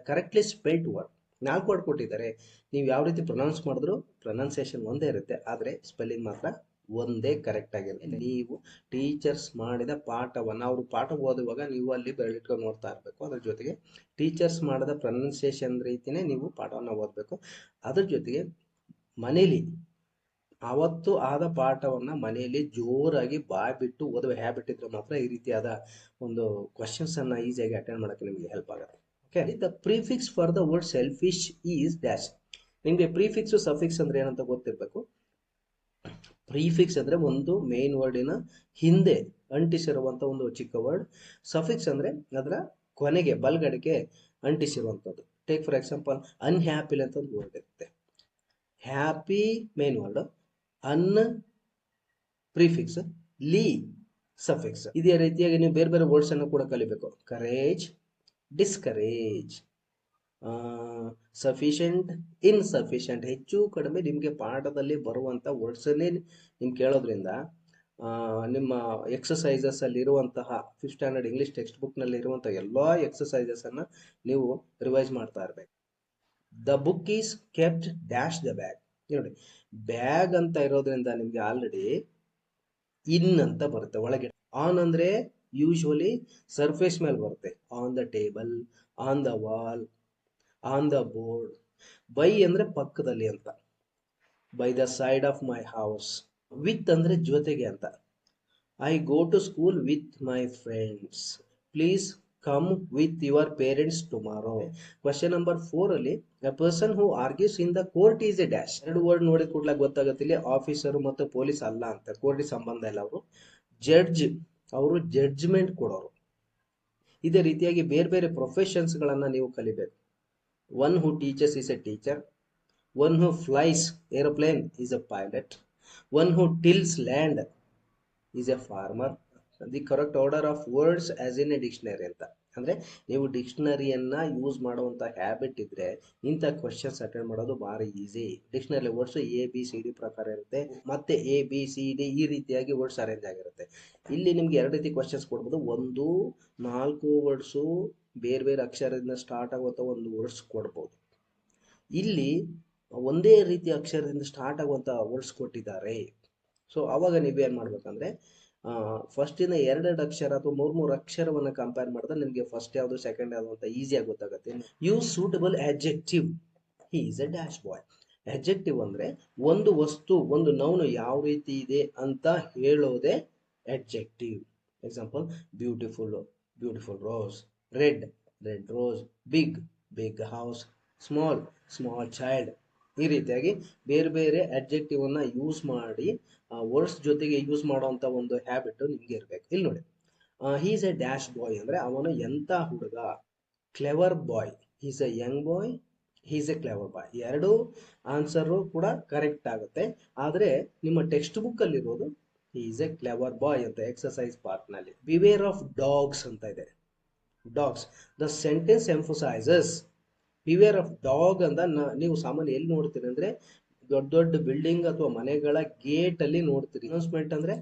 Correctly spelled word. 4 word ಕೊಟ್ಟಿದ್ದಾರೆ, ನೀವು ಯಾವ ರೀತಿ ಪ್ರೊನೌನ್ಸ್ ಮಾಡಿದ್ರು ಪ್ರೊನೌನ್ಸಿಯೇಷನ್ ಒಂದೇ ಇರುತ್ತೆ, ಆದರೆ ಸ್ಪೆಲ್ಲಿಂಗ್ ಮಾತ್ರ ಒಂದೇ ಕರೆಕ್ಟ್ ಆಗಿರುತ್ತೆ. ನೀವು ಟೀಚರ್ಸ್ ಮಾಡಿದ ಪಾಠವನ್ನು, ಅವರು ಪಾಠ ಓದುವಾಗ ನೀವು ಅಲ್ಲಿ ಬೆರಳಿಟ್ಕೊಂಡು ನೋಡ್ತಾ ಇರಬೇಕು. ಅದ್ರ ಜೊತೆಗೆ ಟೀಚರ್ಸ್ ಮಾಡಿದ ಪ್ರೊನೌನ್ಸಿಯೇಷನ್ ರೀತಿಯೇ ನೀವು ಪಾಠವನ್ನು ಓದಬೇಕು. ಅದ್ರ ಜೊತೆಗೆ ಮನೇಲಿ ಅವತ್ತು ಆದ ಪಾಠವನ್ನು ಮನೆಯಲ್ಲಿ ಜೋರಾಗಿ ಬಾಯ್ ಬಿಟ್ಟು ಓದುವ ಹ್ಯಾಬಿಟ್ ಇದ್ರೆ ಮಾತ್ರ ಈ ರೀತಿಯಾದ ಒಂದು ಕ್ವಶನ್ಸ್ ಅನ್ನ ಈಸಿಯಾಗಿ ಅಟೆಂಡ್ ಮಾಡೋಕ್ಕೆ ನಿಮಗೆ ಹೆಲ್ಪ್ ಆಗುತ್ತೆ. Okay, the prefix for the word selfish is dash. ನಿಮಗೆ ಪ್ರಿಫಿಕ್ಸ್ ಸಫಿಕ್ಸ್ ಅಂದ್ರೆ ಏನಂತ ಗೊತ್ತಿರಬೇಕು. ಪ್ರಿಫಿಕ್ಸ್ ಅಂದ್ರೆ ಒಂದು ಮೇನ್ ವರ್ಡಿನ ಹಿಂದೆ ಅಂಟಿಸಿರುವಂತ ಒಂದು ಚಿಕ್ಕ ವರ್ಡ್. ಸಫಿಕ್ಸ್ ಅಂದ್ರೆ ಅದರ ಕೊನೆಗೆ ಬಲ್ಗಡೆಗೆ ಅಂಟಿಸಿರುವಂಥದ್ದು. ಟೇಕ್ ಫಾರ್ ಎಕ್ಸಾಂಪಲ್, ಅನ್ಹ್ಯಾಪಿಲಿ ಅಂತ ಒಂದು ವರ್ಡ್ ಇರುತ್ತೆ. ಹ್ಯಾಪಿ ಮೇನ್ ವರ್ಡ್, ಅನ್ ಪ್ರಿಫಿಕ್ಸ್, ಲಿ ಸಫಿಕ್ಸ್. ಇದೇ ರೀತಿಯಾಗಿ ನೀವು ಬೇರೆ ಬೇರೆ ವರ್ಡ್ಸ್ ಅನ್ನು ಕೂಡ ಕಲಿಬೇಕು. Courage, discourage, sufficient, insufficient. ಹೆಚ್ಚು ಕಡಿಮೆ ನಿಮಗೆ ಪಾಠದಲ್ಲಿ ಬರುವಂಥ ವರ್ಡ್ಸನ್ನೇ ನಿಮ್ಗೆ ಕೇಳೋದ್ರಿಂದ ನಿಮ್ಮ ಎಕ್ಸಸೈಸಸ್ ಅಲ್ಲಿ ಇರುವಂತಹ 5th standard English text book ನಲ್ಲಿ ಇರುವಂತಹ ಎಲ್ಲಾ ಎಕ್ಸಸೈಸಸ್ ಅನ್ನ ನೀವು ರಿವೈಸ್ ಮಾಡ್ತಾ ಇರಬೇಕು. The book is kept dash the bag. ನೋಡಿ, ಬ್ಯಾಗ್ ಅಂತ ಇರೋದ್ರಿಂದ ನಿಮ್ಗೆ ಆಲ್ರೆಡಿ ಇನ್ ಅಂತ ಬರುತ್ತೆ ಒಳಗೆ. ಆನ್ ಅಂದ್ರೆ ಯೂಶುವಲಿ ಸರ್ಫೇಸ್ ಮೇಲೆ ಬರುತ್ತೆ. On the table, on the wall, on the board. By ಅಂದ್ರೆ ಪಕ್ಕದಲ್ಲಿ ಅಂತ. By the side of my house. With ಅಂದ್ರೆ ಜೊತೆಗೆ ಅಂತ. I go to school with my friends. Please come with your parents tomorrow. Question number 4 ಅಲ್ಲಿ, a person who argues in the court is a dash. 2 word ನೋಡಿದ ಕೂಡಲೇ ಗೊತ್ತಾಗುತ್ತೆ ಇಲ್ಲಿ officer ಮತ್ತು police ಅಲ್ಲ ಅಂತ. ಕೋರ್ಟಿಗೆ ಸಂಬಂಧ ಇಲ್ಲ. ಅವರು ಜಡ್ಜ್, ಅವರು ಜಡ್ಜ್ಮೆಂಟ್ ಕೊಡೋರು. ಇದೇ ರೀತಿಯಾಗಿ ಬೇರೆ ಬೇರೆ ಪ್ರೊಫೆಷನ್ಸ್ ಗಳನ್ನ ನೀವು ಕಲಿಬೇಕು. One who teachers is a teacher. One who flies aeroplane is a pilot. One who tills land is a farmer. The correct order of words as in a dictionary ಅಂತ. ಅಂದ್ರೆ ನೀವು ಡಿಕ್ಷನರಿಯನ್ನ ಯೂಸ್ ಮಾಡುವಂತ habit ಇದ್ರೆ ಇಂಥ questions attend ಮಾಡೋದು ಭಾರಿ easy. Dictionary words ABCD ಪ್ರಕಾರ ಇರುತ್ತೆ, ಮತ್ತೆ ABCD ಈ ರೀತಿಯಾಗಿ ವರ್ಡ್ಸ್ ಅರೇಂಜ್ ಆಗಿರುತ್ತೆ. ಇಲ್ಲಿ ನಿಮ್ಗೆ 2 ರೀತಿ ಕ್ವಶನ್ಸ್ ಕೊಡ್ಬೋದು. ಒಂದು 4 ವರ್ಡ್ಸು ಬೇರೆ ಬೇರೆ ಅಕ್ಷರದಿಂದ ಸ್ಟಾರ್ಟ್ ಆಗುವಂತ ಒಂದು ವರ್ಡ್ಸ್ ಕೊಡ್ಬೋದು. ಇಲ್ಲಿ ಒಂದೇ ರೀತಿ ಅಕ್ಷರದಿಂದ ಸ್ಟಾರ್ಟ್ ಆಗುವಂತ ವರ್ಡ್ಸ್ ಕೊಟ್ಟಿದ್ದಾರೆ. ಸೊ ಅವಾಗ ನೀವೇನ್ ಮಾಡ್ಬೇಕಂದ್ರೆ ಫಸ್ಟಿನ 2 ಅಕ್ಷರ ಅಥವಾ 3 ಅಕ್ಷರವನ್ನ ಕಂಪೇರ್ ಮಾಡಿದ್ರೆ ನಿಮಗೆ ಫಸ್ಟ್ ಯಾವುದು ಸೆಕೆಂಡ್ ಯಾವುದು ಅಂತ ಈಸಿಯಾಗಿ ಗೊತ್ತಾಗುತ್ತೆ. Use suitable adjective. He is a dash boy. Adjective ಅಂದ್ರೆ ಒಂದು ವಸ್ತು, ಒಂದು ನೌನು ಯಾವ ರೀತಿ ಇದೆ ಅಂತ ಹೇಳೋದೇ adjective. Example, beautiful, beautiful rose. Red, red rose. Big, big house. Small, small child. ಈ ರೀತಿಯಾಗಿ ಬೇರೆ ಬೇರೆ ಅಡ್ಜೆಕ್ಟಿವ್ ಅನ್ನ ಯೂಸ್ ಮಾಡಿ ವರ್ಡ್ಸ್ ಜೊತೆಗೆ ಯೂಸ್ ಮಾಡುವಂತ ಒಂದು ಹ್ಯಾಬಿಟ್ ನಿಮ್ಗೆ ಇರ್ಬೇಕು. ಇಲ್ಲಿ ನೋಡಿ, ಹೀಸ್ ಎ ಡ್ಯಾಶ್ ಬಾಯ್ ಅಂದ್ರೆ ಅವನು ಎಂತ ಹುಡುಗ. Clever boy, he's a young boy, he's a clever boy. 2 answer ಕೂಡ ಕರೆಕ್ಟ್ ಆಗುತ್ತೆ. ಆದ್ರೆ ನಿಮ್ಮ ಟೆಕ್ಸ್ಟ್ ಬುಕ್ ಅಲ್ಲಿ ಇರೋದು ಹೀಸ್ ಎ ಕ್ಲೆವರ್ ಬಾಯ್ ಅಂತ ಎಕ್ಸರ್ಸೈಸ್ ಪಾರ್ಟ್ ನಲ್ಲಿ. ಬಿವೇರ್ ಆಫ್ ಡಾಗ್ಸ್ ಅಂತ ಇದೆ. Dogs, the sentence emphasises. Beware of dog ಅಂತ ನೀವು ಸಾಮಾನ್ಯ ಎಲ್ಲಿ ನೋಡ್ತೀರಿ ಅಂದ್ರೆ ದೊಡ್ಡ ದೊಡ್ಡ ಬಿಲ್ಡಿಂಗ್ ಅಥವಾ ಮನೆಗಳ ಗೇಟ್ ಅಲ್ಲಿ ನೋಡ್ತೀರಿ. ಅನೌನ್ಸ್ಮೆಂಟ್ ಅಂದ್ರೆ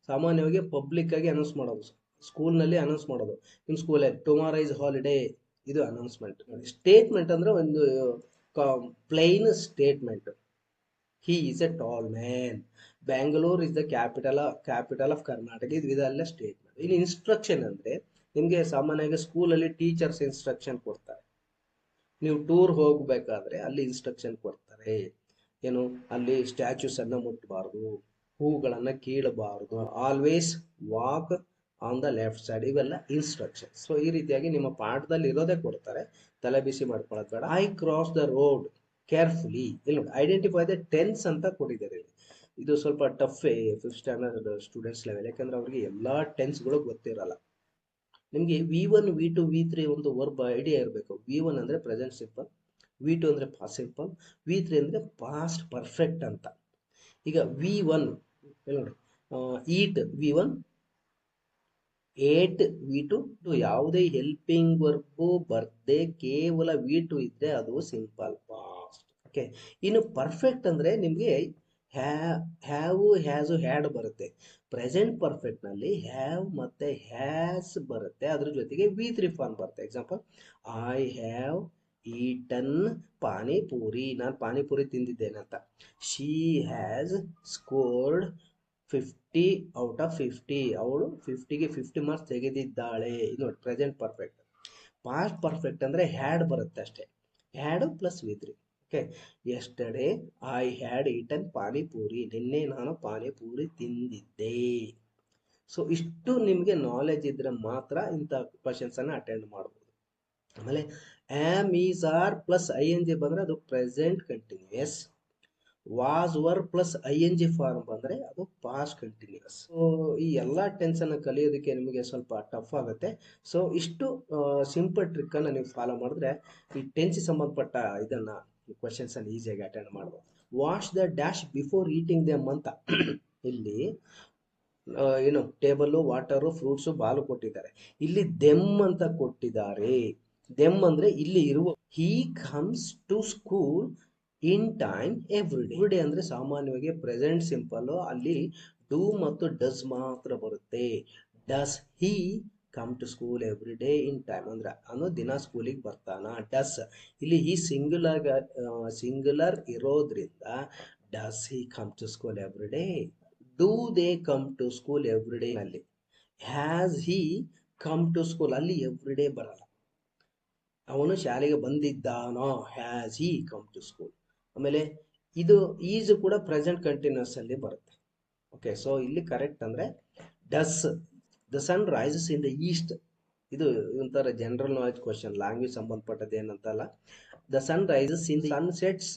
ಸಾಮಾನ್ಯವಾಗಿ ಪಬ್ಲಿಕ್ ಆಗಿ ಅನೌನ್ಸ್ ಮಾಡೋದು, ಸ್ಕೂಲ್ ನಲ್ಲಿ ಅನೌನ್ಸ್ ಮಾಡೋದು. ನಿಮ್ ಸ್ಕೂಲಲ್ಲಿ ಟುಮಾರೋ ಇಸ್ ಹಾಲಿಡೇ, ಇದು ಅನೌನ್ಸ್ಮೆಂಟ್. ಸ್ಟೇಟ್ಮೆಂಟ್ ಅಂದ್ರೆ ಒಂದು plain statement. He is A tall man. Bangalore is the capital of Karnataka. ಇದೆಲ್ಲ ಸ್ಟೇಟ್ಮೆಂಟ್. ಇಲ್ಲಿ ಇನ್ಸ್ಟ್ರಕ್ಷನ್ ಅಂದ್ರೆ ನಿಮ್ಗೆ ಸಾಮಾನ್ಯವಾಗಿ ಸ್ಕೂಲಲ್ಲಿ ಟೀಚರ್ಸ್ ಇನ್ಸ್ಟ್ರಕ್ಷನ್ ಕೊಡ್ತಾರೆ. ನೀವು ಟೂರ್ ಹೋಗ್ಬೇಕಾದ್ರೆ ಅಲ್ಲಿ ಇನ್ಸ್ಟ್ರಕ್ಷನ್ ಕೊಡ್ತಾರೆ. ಏನು, ಅಲ್ಲಿ ಸ್ಟ್ಯಾಚ್ಯೂಸ್ ಅನ್ನ ಮುಟ್ಟಬಾರ್ದು, ಹೂಗಳನ್ನ ಕೀಳಬಾರದು, always walk on the left side. ಇವೆಲ್ಲ ಇನ್ಸ್ಟ್ರಕ್ಷನ್. ಸೊ ಈ ರೀತಿಯಾಗಿ ನಿಮ್ಮ ಪಾಠದಲ್ಲಿ ಇರೋದೇ ಕೊಡ್ತಾರೆ, ತಲೆ ಬಿಸಿ ಮಾಡ್ಕೊಳ್ಳೋದು ಬೇಡ. I cross the road carefully. ಇಲ್ಲಿ ನೋಡಿ, ಐಡೆಂಟಿಫೈ ದ ಟೆನ್ಸ್ ಅಂತ ಕೊಟ್ಟಿದ್ದಾರೆ. ಇದು ಸ್ವಲ್ಪ tough 5th standard students level, ಯಾಕಂದ್ರೆ ಅವ್ರಿಗೆ ಎಲ್ಲಾ ಟೆನ್ಸ್ಗಳು ಗೊತ್ತಿರಲ್ಲ. ನಿಮಗೆ V1, V2, V3 ಒಂದು ವರ್ಬ್ ಐಡಿಯಾ ಇರಬೇಕು. V1 ಅಂದ್ರೆ ಪ್ರೆಸೆಂಟ್ ಸಿಂಪಲ್, V2 ಅಂದ್ರೆ ಪಾಸ್ಟ್ ಸಿಂಪಲ್, V3 ಅಂದ್ರೆ ಪಾಸ್ಟ್ ಪರ್ಫೆಕ್ಟ್ ಅಂತ. ಈಗ V1 ನೋಡಿ, ಈಟ್ V1, ಏಟ್ V2. ಯಾವುದೇ ಹೆಲ್ಪಿಂಗ್ ವರ್ಬ್ ಬರ್ದೆ ಕೇವಲ V2 ಇದ್ರೆ ಅದು ಸಿಂಪಲ್ ಪಾಸ್ಟ್. ಓಕೆ, ಇನ್ನು ಪರ್ಫೆಕ್ಟ್ ಅಂದ್ರೆ ನಿಮ್ಗೆ ಹ್ಯಾವ್, ಹ್ಯಾಸ್, ಹ್ಯಾಡ್ ಬರುತ್ತೆ. ಪ್ರೆಸೆಂಟ್ ಪರ್ಫೆಕ್ಟ್ ನಲ್ಲಿ ಹ್ಯಾವ್ ಮತ್ತೆ ಹ್ಯಾಸ್ ಬರುತ್ತೆ, ಅದ್ರ ಜೊತೆಗೆ V3 ಫಾರ್ಮ್ ಬರುತ್ತೆ. Example, I have eaten panipuri, ನಾನು ಪಾನಿಪುರಿ ತಿಂದಿದ್ದೇನೆ ಅಂತ. She has scored 50 out of 50, ಅವಳು 50ಗೆ 50 ಮಾರ್ಕ್ಸ್ ತೆಗೆದಿದ್ದಾಳೆ. ನೋಡಿ ಪ್ರೆಸೆಂಟ್ ಪರ್ಫೆಕ್ಟ್. ಪಾಸ್ಟ್ ಪರ್ಫೆಕ್ಟ್ ಅಂದರೆ ಹ್ಯಾಡ್ ಬರುತ್ತೆ ಅಷ್ಟೇ, had plus V three. Okay, yesterday I had eaten panipuri, ನಿನ್ನೆ ನಾನು ಪಾನಿಪೂರಿ ತಿಂದಿದ್ದೆ. ಸೊ ಇಷ್ಟು ನಿಮಗೆ ನಾಲೆಜ್ ಇದ್ರೆ ಮಾತ್ರ ಇಂಥ ಕ್ವಶನ್ಸ್ ಅನ್ನ ಅಟೆಂಡ್ ಮಾಡ್ಬೋದು. ಆಮೇಲೆ am, is, are plus I N G ಬಂದ್ರೆ ಅದು present continuous. Was, were plus I N G form ಬಂದ್ರೆ ಅದು ಪಾಸ್ಟ್ ಕಂಟಿನ್ಯೂಯಸ್. ಸೊ ಈ ಎಲ್ಲ ಟೆನ್ಸ್ ಅನ್ನ ಕಲಿಯೋದಕ್ಕೆ ನಿಮಗೆ ಸ್ವಲ್ಪ ಟಫ್ ಆಗುತ್ತೆ. ಸೊ ಇಷ್ಟು ಸಿಂಪಲ್ ಟ್ರಿಕ್ ಅನ್ನ ನೀವು ಫಾಲೋ ಮಾಡಿದ್ರೆ ಈ ಟೆನ್ಸ್ ಸಂಬಂಧಪಟ್ಟ ಇದನ್ನ ಕ್ವಶನ್ಸ್ ಅನ್ನು ಈಸಿಯಾಗಿ ಅಟೆಂಡ್ ಮಾಡ್ಬೋದು. Wash the dash before eating them ಅಂತ ಇಲ್ಲಿ ಏನು ಟೇಬಲ್, ವಾಟರು, ಫ್ರೂಟ್ಸ್, ಬಾಲು ಕೊಟ್ಟಿದ್ದಾರೆ. ಇಲ್ಲಿ ದೆಮ್ ಅಂತ ಕೊಟ್ಟಿದ್ದಾರೆ. ದೆಮ್ ಅಂದ್ರೆ ಇಲ್ಲಿ ಇರುವ. He comes to school in time every day ಅಂದ್ರೆ ಸಾಮಾನ್ಯವಾಗಿ ಪ್ರೆಸೆಂಟ್ ಸಿಂಪಲ್, ಅಲ್ಲಿ ಡೂ ಮತ್ತು ಡಸ್ ಮಾತ್ರ ಬರುತ್ತೆ. Does he come to school every day in time ಅಂದ್ರೆ ಅವನು ದಿನ ಸ್ಕೂಲಿಗೆ ಬರ್ತಾನ. ಡಸ್ ಇಲ್ಲಿ ಈ ಸಿಂಗ್ಯುಲರ್ ಇರೋದ್ರಿಂದ does he come to school every day. Do they come to school every day ಅಲ್ಲಿ. Has he come to school ಅಲ್ಲಿ ಎವ್ರಿ ಡೇ ಬರಲ್ಲ. ಅವನು ಶಾಲೆಗೆ ಬಂದಿದ್ದಾನೋ, has he come to school. ಆಮೇಲೆ ಇದು ಈಸ್ ಕೂಡ ಪ್ರೆಸೆಂಟ್ ಕಂಟಿನ್ಯೂಸ್ ಅಲ್ಲಿ ಬರುತ್ತೆ. ಓಕೆ, ಸೊ ಇಲ್ಲಿ ಕರೆಕ್ಟ್ ಅಂದ್ರೆ does the sun rises in the east. ಇದು ಒಂಥರ ಜನರಲ್ ನಾಲೆಜ್ ಕ್ವಶನ್, ಲ್ಯಾಂಗ್ವೇಜ್ ಸಂಬಂಧಪಟ್ಟದ್ದು ಏನಂತಲ್ಲ. The sun rises in sun sets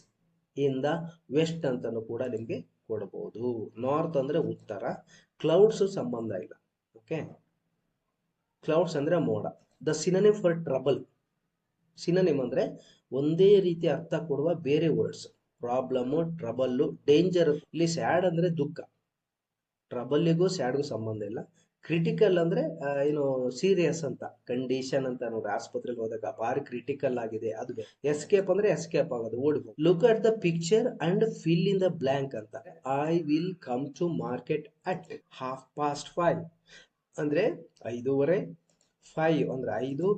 in the West ಅಂತಾನು ಕೂಡ ನಿಮಗೆ ಕೊಡಬಹುದು. ನಾರ್ತ್ ಅಂದ್ರೆ ಉತ್ತರ. ಕ್ಲೌಡ್ಸ್ ಸಂಬಂಧ ಇಲ್ಲ. ಓಕೆ, ಕ್ಲೌಡ್ಸ್ ಅಂದ್ರೆ ಮೋಡ. The synonym for trouble, synonym ಅಂದ್ರೆ ಒಂದೇ ರೀತಿ ಅರ್ಥ ಕೊಡುವ ಬೇರೆ ವರ್ಡ್ಸ್. Problem, trouble, danger. ಇಲ್ಲಿ ಸ್ಯಾಡ್ ಅಂದ್ರೆ ದುಃಖ, ಟ್ರಬಲ್ಗೂ ಸ್ಯಾಡ್ಗೂ ಸಂಬಂಧ ಇಲ್ಲ. ಕ್ರಿಟಿಕಲ್ ಅಂದ್ರೆ ಏನು ಸೀರಿಯಸ್ ಅಂತ, ಕಂಡೀಷನ್ ಅಂತ. ನೋಡಿ ಆಸ್ಪತ್ರೆಗೆ ಹೋದಾಗ ಭಾರಿ ಕ್ರಿಟಿಕಲ್ ಆಗಿದೆ ಅದು. ಎಸ್ಕೇಪ್ ಅಂದ್ರೆ ಎಸ್ಕೇಪ್ ಆಗೋದು, ಓಡ್ಬೋದು. Look at the picture and fill in the blank ಅಂತ. I will come to market at 5:30 ಅಂದ್ರೆ 5:15, 5 ಅಂದ್ರೆ 5,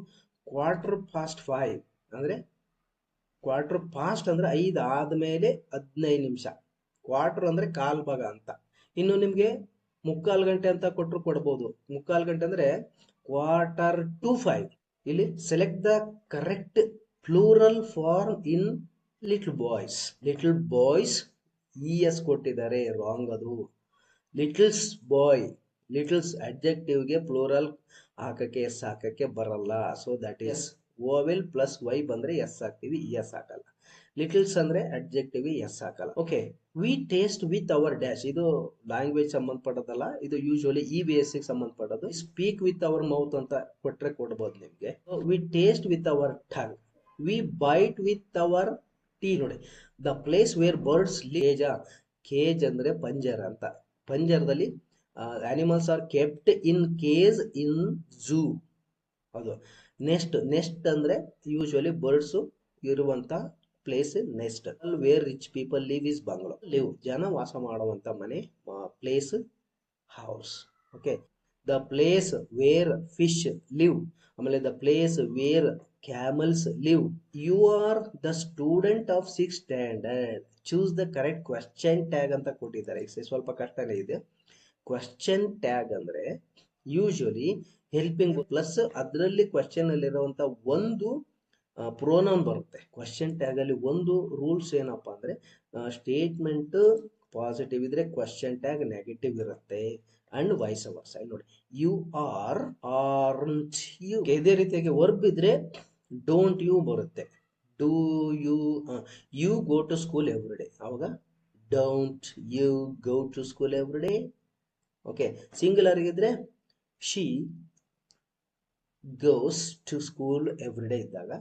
5:15 ಅಂದ್ರೆ ಕ್ವಾರ್ಟರ್ ಪಾಸ್ಟ್ ಅಂದ್ರೆ 5 ಆದ್ಮೇಲೆ 15 ನಿಮಿಷ. ಕ್ವಾರ್ಟರ್ ಅಂದ್ರೆ ಕಾಲ್ ಭಾಗ ಅಂತ. ಇನ್ನು ನಿಮ್ಗೆ 3/4 ಗಂಟೆ ಅಂತ ಕೊಟ್ಟರು ಕೊಡ್ಬೋದು. 3/4 ಗಂಟೆ ಅಂದ್ರೆ 4:45. ಇಲ್ಲಿ select the correct plural form in little boys. Little boys E ಕೊಟ್ಟಿದ್ದಾರೆ, ರಾಂಗ್ ಅದು. ಲಿಟಲ್ಸ್ ಬಾಯ್, ಲಿಟಲ್ಸ್ ಅಡ್ಜೆಕ್ಟಿವ್ಗೆ ಪ್ಲೂರಲ್ ಹಾಕಕ್ಕೆ ಎಸ್ ಹಾಕಕ್ಕೆ ಬರಲ್ಲ. So that is vowel plus Y ಬಂದ್ರೆ ಎಸ್ ಹಾಕ್ತಿವಿ, ಎಸ್ ಹಾಕಲ್ಲ. ಲಿಟಲ್ಸ್ ಅಂದ್ರೆ ಅಡ್ಜೆಕ್ಟಿವ್ ಎಸ್ ಹಾಕಲ್ಲ. Okay, we taste with our dash, ಇದು ಲ್ಯಾಂಗ್ವೇಜ್ ಸಂಬಂಧಪಟ್ಟದಲ್ಲ, ಇದು ಯೂಶುವಲಿ EVS ಗೆ ಸಂಬಂಧಪಟ್ಟದ್ದು. ಸ್ಪೀಕ್ ವಿತ್ ಅವರ್ ಮೌತ್ ಅಂತ ಕೊಟ್ರೆ ಕೊಡ್ಬೋದು ನಿಮ್ಗೆ. We taste with our tongue. We bite with our teeth. ನೋಡಿ, the place where birds live. Cage ಅಂದ್ರೆ ಪಂಜರ ಅಂತ. ಪಂಜರದಲ್ಲಿ animals are kept in cage in zoo. ಅದು ನೆಸ್ಟ್. ನೆಸ್ಟ್ ಅಂದ್ರೆ ಯೂಶುವಲಿ ಬರ್ಡ್ಸ್ ಇರುವಂತ place nest. Where rich people live is bungalow. Live ಜನ ವಾಸ ಮಾಡುವಂತ ಮನೆ, place house. Okay, the place where fish live. ಆಮೇಲೆ the place where camels live. You are the student of 6th standard. Choose the correct question tag ಅಂತ ಕೊಟ್ಟಿದ್ದಾರೆ. ಸ್ವಲ್ಪ ಕಷ್ಟನೇ ಇದೆ. ಕ್ವೆಶ್ಚನ್ ಟ್ಯಾಗ್ ಅಂದ್ರೆ ಯೂಶುವಲಿ ಹೆಲ್ಪಿಂಗ್ ಪ್ಲಸ್ ಅದರಲ್ಲಿ ಕ್ವೆಶ್ಚನ್ ಅಲ್ಲಿ ಇರುವಂತ ಒಂದು ಪ್ರೋನೌನ್ ಬರುತ್ತೆ. ಕ್ವೆಶ್ಚನ್ ಟ್ಯಾಗ್ ಅಲ್ಲಿ ಒಂದು ರೂಲ್ಸ್ ಏನಪ್ಪಾ ಅಂದ್ರೆ ಸ್ಟೇಟ್ಮೆಂಟ್ ಪಾಸಿಟಿವ್ ಇದ್ರೆ ಕ್ವೆಶ್ಚನ್ ಟ್ಯಾಗ್ ನೆಗೆಟಿವ್ ಇರುತ್ತೆ, ಅಂಡ್ ವೈಸ್ ವರ್ಸ. ನೋಡಿ, ಯು ಆರ್, ಆರ್ಂಟ್ ಯು. ಇದೇ ರೀತಿಯಾಗಿ ವರ್ಬ್ ಇದ್ರೆ ಡೋಂಟ್ ಯು ಬರುತ್ತೆ. Do you, you go to school every day, ಅವಾಗ don't you go to school every day. Okay, singular ಇದ್ರೆ she goes to school every day ಇದ್ದಾಗ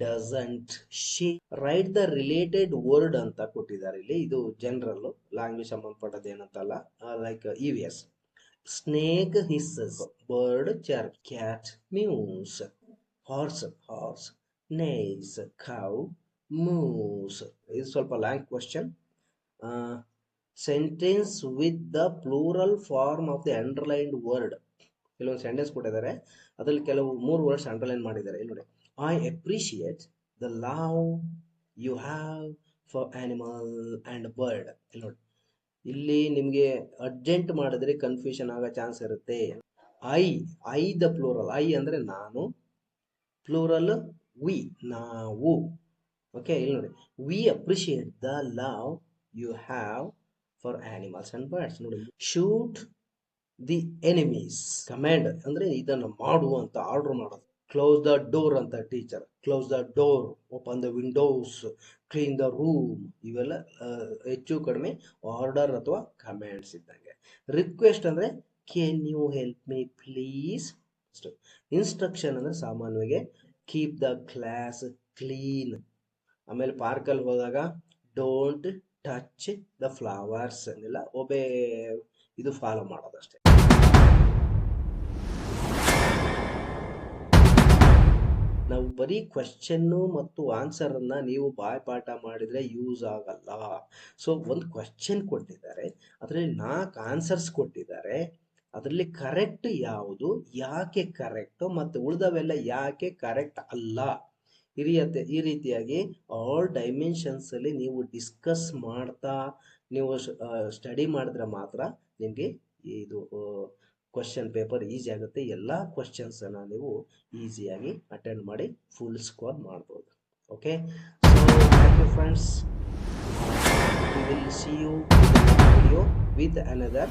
doesn't she. Write the related word ಅಂತ ಕೊಟ್ಟಿದ್ದಾರೆ ಇಲ್ಲಿ. ಇದು general language ಸಂಬಂಧಪಟ್ಟದ್ದು ಏನಂತಲ್ಲ, like EVS. Snake hisses, bird chirp, cat mews, horse horse, neighs, cow moos. ಇದು ಸ್ವಲ್ಪ long question. Sentence with the plural form of the underlined word. ಕೆಲವೊಂದು sentence ಕೊಟ್ಟಿದ್ದಾರೆ, ಅದ್ರಲ್ಲಿ ಕೆಲವು 3 ವರ್ಡ್ಸ್ ಅಂಡರ್ಲೈನ್ ಮಾಡಿದ್ದಾರೆ. ಇಲ್ಲಿ ನೋಡಿ, I appreciate the love you have for animal and bird. ಇಲ್ಲಿ ನೋಡಿ, ಇಲ್ಲಿ ನಿಮಗೆ ಅರ್ಜೆಂಟ್ ಮಾಡಿದ್ರೆ ಕನ್ಫ್ಯೂಷನ್ ಆಗೋ ಚಾನ್ಸ್ ಇರುತ್ತೆ. ಐ ದ ಪ್ಲೂರಲ್, ಐ ಅಂದರೆ ನಾನು, ಪ್ಲೂರಲ್ ವಿ ನಾವು. ಓಕೆ, ಇಲ್ಲಿ ನೋಡಿ, we appreciate the love you have for animals and birds. ನೋಡಿ, ಶೂಟ್ ದಿ ಎನಿಮೀಸ್, ಕಮಾಂಡ್ ಅಂದರೆ ಇದನ್ನು ಮಾಡು ಅಂತ ಆರ್ಡರ್ ಮಾಡೋದು. ಕ್ಲೋಸ್ ದ ಡೋರ್ ಅಂತ teacher, close the door, open the windows, clean the room, ಇವೆಲ್ಲ ಹೆಚ್ಚು ಕಡಿಮೆ ಆರ್ಡರ್ ಅಥವಾ ಕಮ್ಯಾಂಡ್ಸ್ ಇದ್ದಂಗೆ. ರಿಕ್ವೆಸ್ಟ್ ಅಂದರೆ can you help me please. Instruction ಅಂದರೆ ಸಾಮಾನ್ಯವಾಗಿ ಕೀಪ್ ದ ಕ್ಲಾಸ್ ಕ್ಲೀನ್. ಆಮೇಲೆ ಪಾರ್ಕಲ್ಲಿ ಹೋದಾಗ ಡೋಂಟ್ ಟಚ್ ದ ಫ್ಲವರ್ಸ್ ಅನ್ನೆಲ್ಲ ಒಬ್ಬೇ ಇದು ಫಾಲೋ ಮಾಡೋದಷ್ಟೇ. ನಾವು ಬರೀ ಕ್ವಶನ್ನು ಮತ್ತು ಆನ್ಸರನ್ನು ನೀವು ಬಾಯ್ಪಾಠ ಮಾಡಿದರೆ ಯೂಸ್ ಆಗಲ್ಲ. ಸೊ ಒಂದು ಕ್ವಶನ್ ಕೊಟ್ಟಿದ್ದಾರೆ, ಅದರಲ್ಲಿ 4 ಆನ್ಸರ್ಸ್ ಕೊಟ್ಟಿದ್ದಾರೆ. ಅದರಲ್ಲಿ ಕರೆಕ್ಟ್ ಯಾವುದು, ಯಾಕೆ ಕರೆಕ್ಟು, ಮತ್ತು ಉಳಿದವೆಲ್ಲ ಯಾಕೆ ಕರೆಕ್ಟ್ ಅಲ್ಲ, ಈ ರೀತಿಯಾಗಿ ಆಲ್ ಡೈಮೆನ್ಷನ್ಸಲ್ಲಿ ನೀವು ಡಿಸ್ಕಸ್ ಮಾಡ್ತಾ ನೀವು ಸ್ಟಡಿ ಮಾಡಿದ್ರೆ ಮಾತ್ರ ನಿಮಗೆ ಇದು ಕ್ವಶನ್ ಪೇಪರ್ ಈಸಿ ಆಗುತ್ತೆ. ಎಲ್ಲ ಕ್ವಶನ್ಸನ್ನು ನೀವು ಈಸಿಯಾಗಿ ಅಟೆಂಡ್ ಮಾಡಿ ಫುಲ್ ಸ್ಕೋರ್ ಮಾಡ್ಬೋದು. Okay, so thank you friends. We will see you in the next video with another